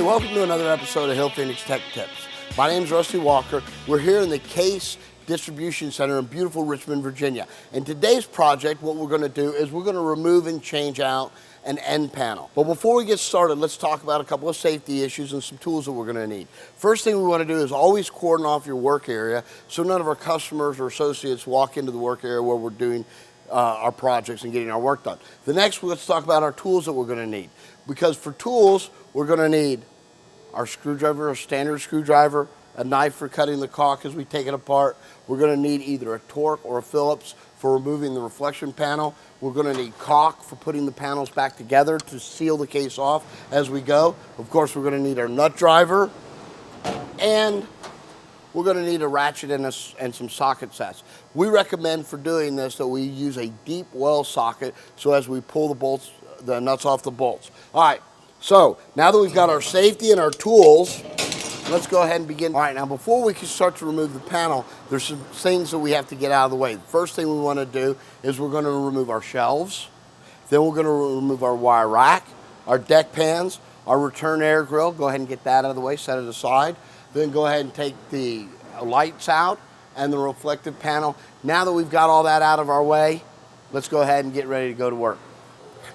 Hey, welcome to another episode of Hillphoenix Tech Tips. My name is Rusty Walker. We're here in the Case Distribution Center in beautiful Richmond, Virginia. In today's project, what we're going to do is we're going to remove and change out an end panel. But before we get started, let's talk about a couple of safety issues and some tools that we're going to need. First thing we want to do is always cordon off your work area so none of our customers or associates walk into the work area where we're doing our projects and getting our work done. The next, let's talk about our tools that we're going to need. Because for tools, we're going to need our screwdriver, a standard screwdriver, a knife for cutting the caulk as we take it apart. We're going to need either a Torque or a Phillips for removing the reflection panel. We're going to need caulk for putting the panels back together to seal the case off as we go. Of course, we're going to need our nut driver, and we're going to need a ratchet and some socket sets. We recommend for doing this that we use a deep well socket so as we pull the nuts off the bolts. All right, so now that we've got our safety and our tools, let's go ahead and begin. All right, now before we can start to remove the panel, there's some things that we have to get out of the way. The first thing we want to do is we're going to remove our shelves. Then we're going to remove our wire rack, our deck pans, our return air grill. Go ahead and get that out of the way, set it aside. Then go ahead and take the lights out and the reflective panel. Now that we've got all that out of our way, let's go ahead and get ready to go to work.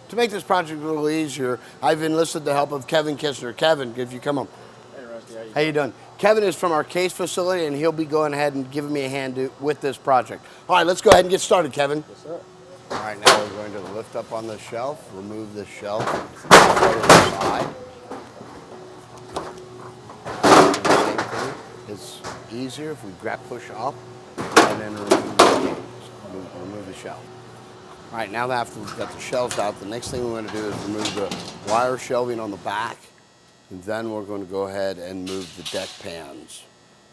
To make this project a little easier, I've enlisted the help of Kevin Kistner. Kevin, if you come on. Hey Rusty, how you doing? Kevin is from our Case facility, and he'll be going ahead and giving me a hand with this project. All right, let's go ahead and get started, Kevin. Yes, sir. All right, now we're going to lift up on the shelf, remove the shelf, go to the side. Same thing. It's easier if we push up and then remove the shelf. All right, now that after we've got the shelves out, the next thing we want to do is remove the wire shelving on the back, and then we're going to go ahead and move the deck pans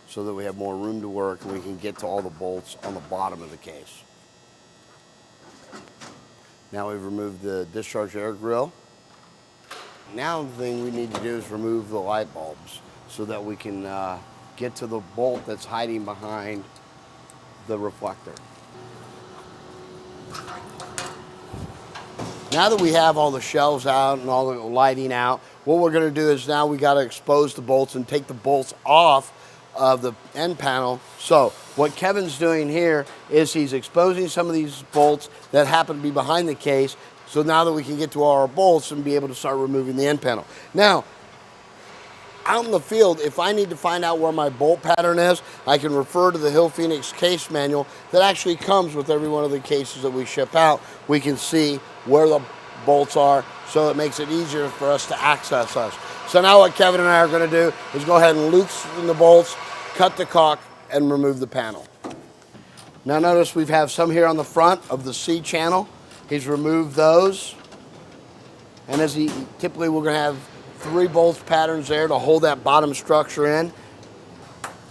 so that we have more room to work and we can get to all the bolts on the bottom of the case. Now we've removed the discharge air grill. Now the thing we need to do is remove the light bulbs so that we can get to the bolt that's hiding behind the reflector. Now that we have all the shelves out and all the lighting out, what we're going to do is now we got to expose the bolts and take the bolts off of the end panel. So what Kevin's doing here is he's exposing some of these bolts that happen to be behind the case, so now that we can get to all our bolts and be able to start removing the end panel. Now, out in the field, if I need to find out where my bolt pattern is, I can refer to the Hillphoenix case manual that actually comes with every one of the cases that we ship out. We can see where the bolts are, so it makes it easier for us to access us. So now what Kevin and I are going to do is go ahead and loosen the bolts, cut the caulk, and remove the panel. Now notice we have some here on the front of the C channel. He's removed those, and typically we're going to have 3 bolts patterns there to hold that bottom structure in.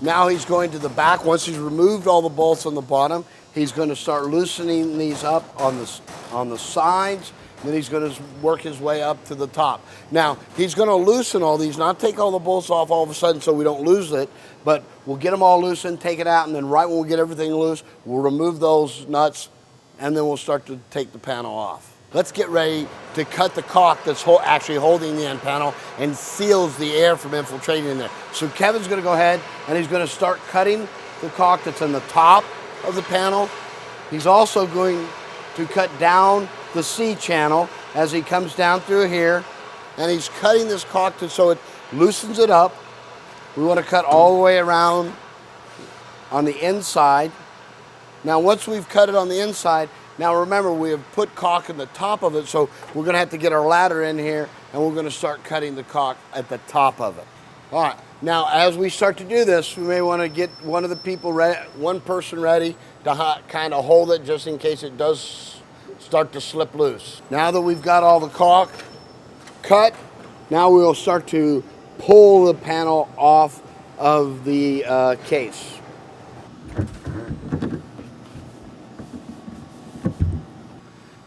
Now he's going to the back. Once he's removed all the bolts on the bottom, he's going to start loosening these up on the sides. Then he's going to work his way up to the top. Now he's going to loosen all these, not take all the bolts off all of a sudden so we don't lose it, but we'll get them all loosened, take it out, and then right when we get everything loose, we'll remove those nuts, and then we'll start to take the panel off. Let's get ready to cut the caulk that's actually holding the end panel and seals the air from infiltrating in there. So Kevin's going to go ahead and he's going to start cutting the caulk that's in the top of the panel. He's also going to cut down the C channel as he comes down through here, and he's cutting this caulk so it loosens it up. We want to cut all the way around on the inside. Now once we've cut it on the inside, now remember, we have put caulk in the top of it, so we're going to have to get our ladder in here, and we're going to start cutting the caulk at the top of it. All right, now as we start to do this, we may want to get one person ready to kind of hold it just in case it does start to slip loose. Now that we've got all the caulk cut, now we will start to pull the panel off of the case.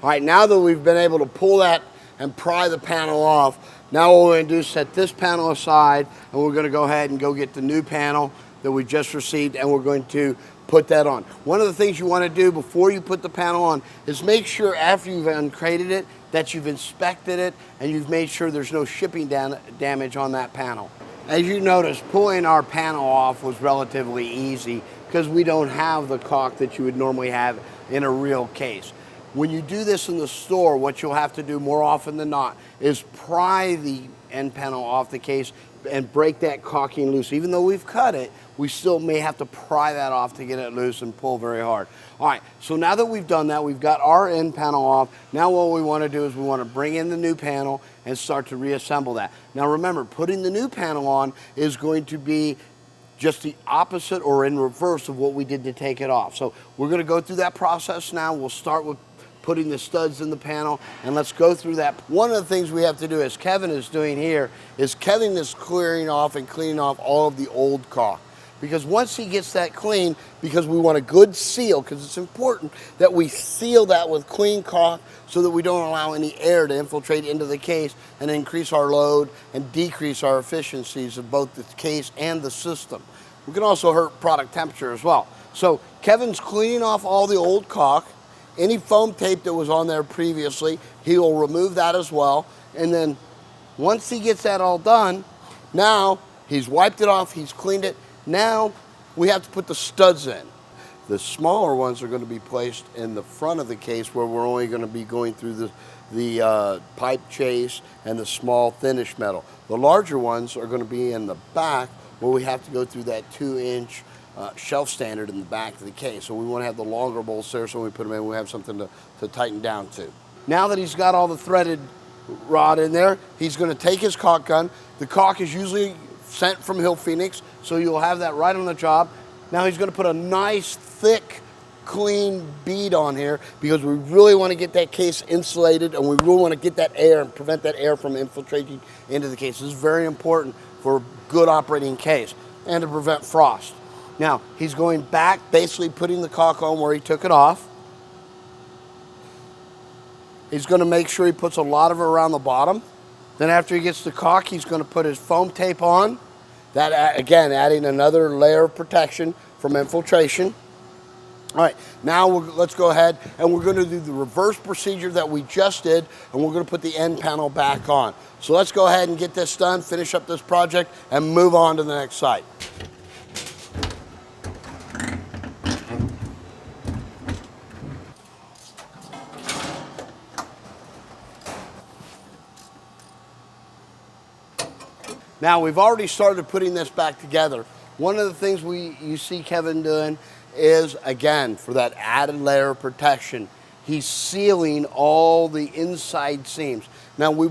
All right, now that we've been able to pull that and pry the panel off, now what we're going to do is set this panel aside, and we're going to go ahead and go get the new panel that we just received, and we're going to put that on. One of the things you want to do before you put the panel on is make sure after you've uncrated it that you've inspected it and you've made sure there's no shipping damage on that panel. As you notice, pulling our panel off was relatively easy because we don't have the caulk that you would normally have in a real case. When you do this in the store, what you'll have to do more often than not is pry the end panel off the case and break that caulking loose. Even though we've cut it, we still may have to pry that off to get it loose and pull very hard. All right, so now that we've done that, we've got our end panel off. Now what we want to do is we want to bring in the new panel and start to reassemble that. Now remember, putting the new panel on is going to be just the opposite or in reverse of what we did to take it off. So we're going to go through that process now. We'll start with putting the studs in the panel, and let's go through that. One of the things we have to do, as Kevin is doing here, is Kevin is clearing off and cleaning off all of the old caulk. Because once he gets that clean, because we want a good seal, because it's important that we seal that with clean caulk so that we don't allow any air to infiltrate into the case and increase our load and decrease our efficiencies of both the case and the system. We can also hurt product temperature as well. So Kevin's cleaning off all the old caulk. Any foam tape that was on there previously, he will remove that as well. And then once he gets that all done, now he's wiped it off, he's cleaned it. Now we have to put the studs in. The smaller ones are going to be placed in the front of the case where we're only going to be going through the pipe chase and the small finish metal. The larger ones are going to be in the back where we have to go through that 2-inch shelf standard in the back of the case. So we want to have the longer bolts there so when we put them in, we have something to tighten down to. Now that he's got all the threaded rod in there, he's going to take his caulk gun. The caulk is usually sent from Hillphoenix, so you'll have that right on the job. Now he's going to put a nice, thick, clean bead on here because we really want to get that case insulated and we really want to get that air and prevent that air from infiltrating into the case. This is very important for a good operating case and to prevent frost. Now, he's going back, basically putting the caulk on where he took it off. He's going to make sure he puts a lot of it around the bottom. Then after he gets the caulk, he's going to put his foam tape on. That, again, adding another layer of protection from infiltration. All right, now let's go ahead and we're going to do the reverse procedure that we just did, and we're going to put the end panel back on. So let's go ahead and get this done, finish up this project, and move on to the next site. Now, we've already started putting this back together. One of the things you see Kevin doing is, again, for that added layer of protection, he's sealing all the inside seams. Now, we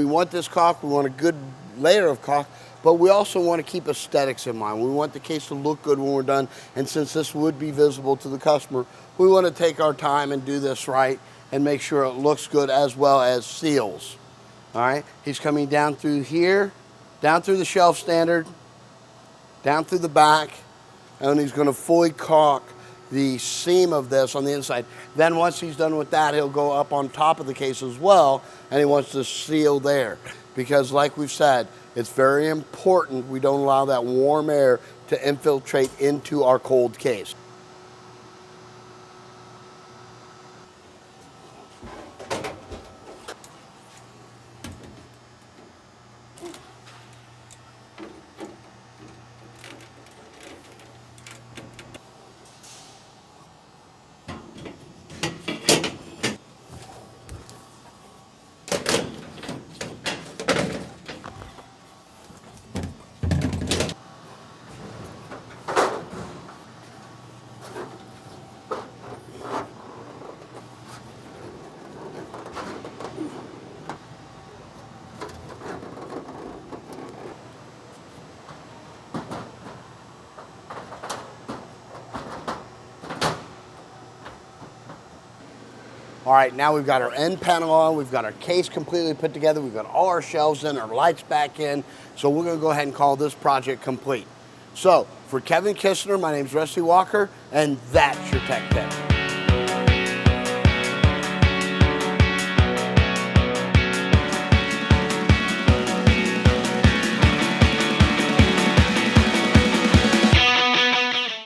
want this caulk, we want a good layer of caulk, but we also want to keep aesthetics in mind. We want the case to look good when we're done, and since this would be visible to the customer, we want to take our time and do this right and make sure it looks good as well as seals. All right, he's coming down through here, down through the shelf standard, down through the back, and he's going to fully caulk the seam of this on the inside. Then once he's done with that, he'll go up on top of the case as well, and he wants to seal there. Because like we've said, it's very important we don't allow that warm air to infiltrate into our cold case. All right, now we've got our end panel on, we've got our case completely put together, we've got all our shelves in, our lights back in, so we're gonna go ahead and call this project complete. So, for Kevin Kistner, my name's Rusty Walker, and that's your Tech Tip.